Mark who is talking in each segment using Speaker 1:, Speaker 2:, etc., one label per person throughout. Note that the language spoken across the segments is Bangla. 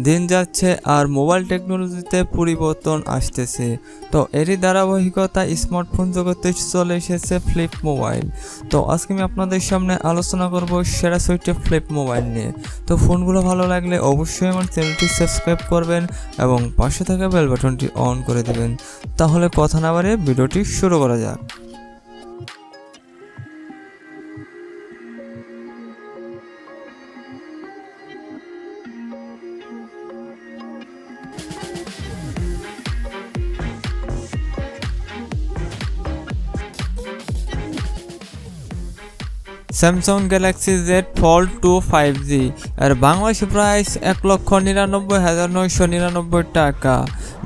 Speaker 1: দিন যাচ্ছে আর মোবাইল টেকনোলজিতে পরিবর্তন আসতেছে। তো এরই ধারাবাহিকতা স্মার্টফোন জগতে চলে এসেছে ফ্লিপ মোবাইল। তো আজকে আমি আপনাদের সামনে আলোচনা করব সেরা 6টি ফ্লিপ মোবাইল নিয়ে। তো ফোনগুলো ভালো লাগলে অবশ্যই আমার চ্যানেলটি সাবস্ক্রাইব করবেন এবং পাশে থাকা বেল বাটনটি অন করে দেবেন। তাহলে কথা না বাড়িয়ে ভিডিওটি শুরু করা যাক। Samsung Galaxy Z fold 2 5G এর বাংলাদেশি প্রাইস 1,99,999 টাকা।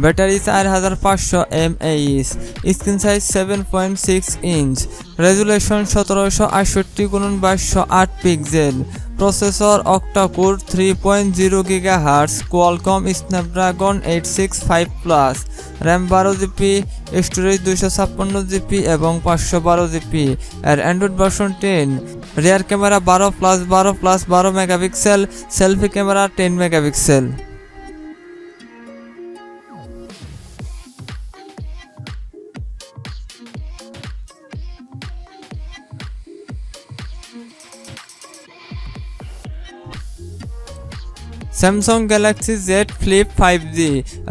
Speaker 1: Battery 4500 mAh, screen size 7.6 inch, resolution 1768x2208 pixel, processor octa-core 3.0 GHz, Qualcomm Snapdragon 865 plus, RAM 12GB, storage 256GB এবং 512GB। এর Android version 10, rear camera 12+12+12 megapixel, selfie camera 10 megapixel. Samsung Galaxy Z flip 5G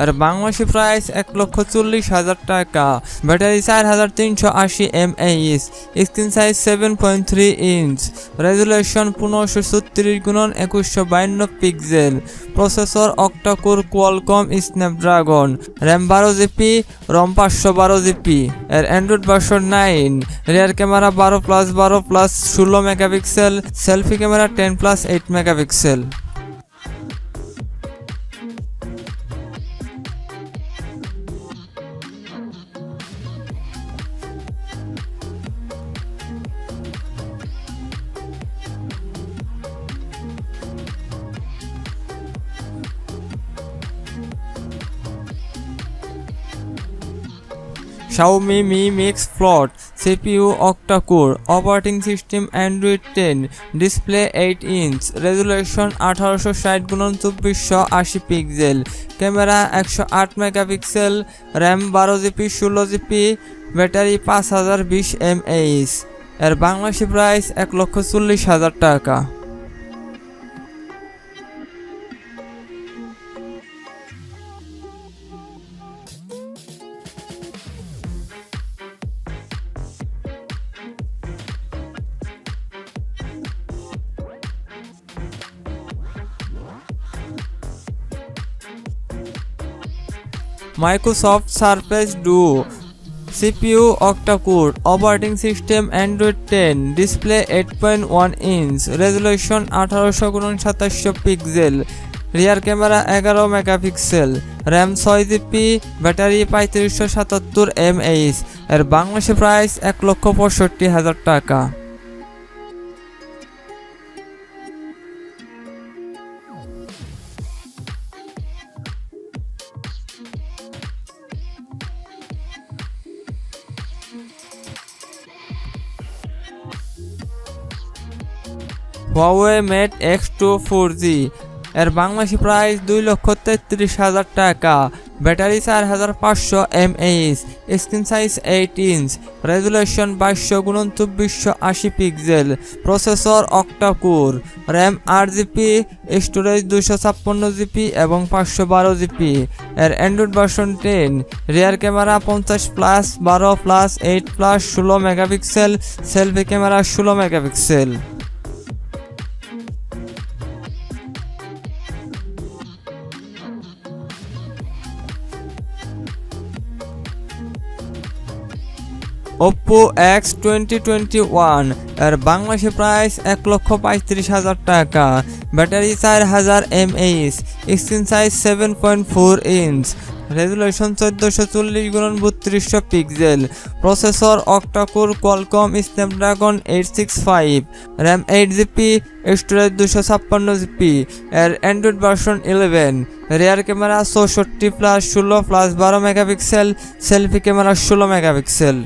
Speaker 1: আর বাংলাদেশি প্রাইস 1,40,000 টাকা। Battery 4380 mAh, screen size 7.3 inch, resolution 1534x2152 pixel, processor octa-core Qualcomm Snapdragon, RAM 12GB, রম 512GB। এর Android version 9, rear camera 12+12+16 megapixel, selfie camera 10+8 megapixel. xiaomi Mi Mix Float, CPU octa-core, operating system Android 10, display 8 inch, resolution 1860x2480 pixel, camera 108 megapixel, RAM 12GB 16GB, battery 5020 mAh। এর বাংলাদেশি প্রাইস 1,40,000 টাকা। Microsoft surface duo, CPU octa-core, operating system Android 10, display 8.1 inch, resolution 18x27 pixel, rear camera 11 megapixel, RAM 6GB, battery 3577 mAh। এর বাংলাদেশি প্রাইস 1,65,000 টাকা। Huawei Mate X2 4G এর বাংলাদেশি প্রাইস 2,33,000 টাকা। Battery 4500 mAh, screen size 8 inch, resolution 22x2480 pixel, processor octa-core, RAM 8GB, storage 256GB এবং 512GB। এর Android version 10, rear camera 50+12+8+16 megapixel, selfie camera 16 megapixel. Oppo X 2021 এর বাংলাদেশি প্রাইস 1,35,000 টাকা। Battery 4000 mAh, screen size 7.4 inch, resolution 1440x3200 pixel, processor octa-core Qualcomm Snapdragon 865, RAM 8GB, storage 256GB। এর Android version 11, rear camera 64+16+12 megapixel, selfie camera 16 megapixel.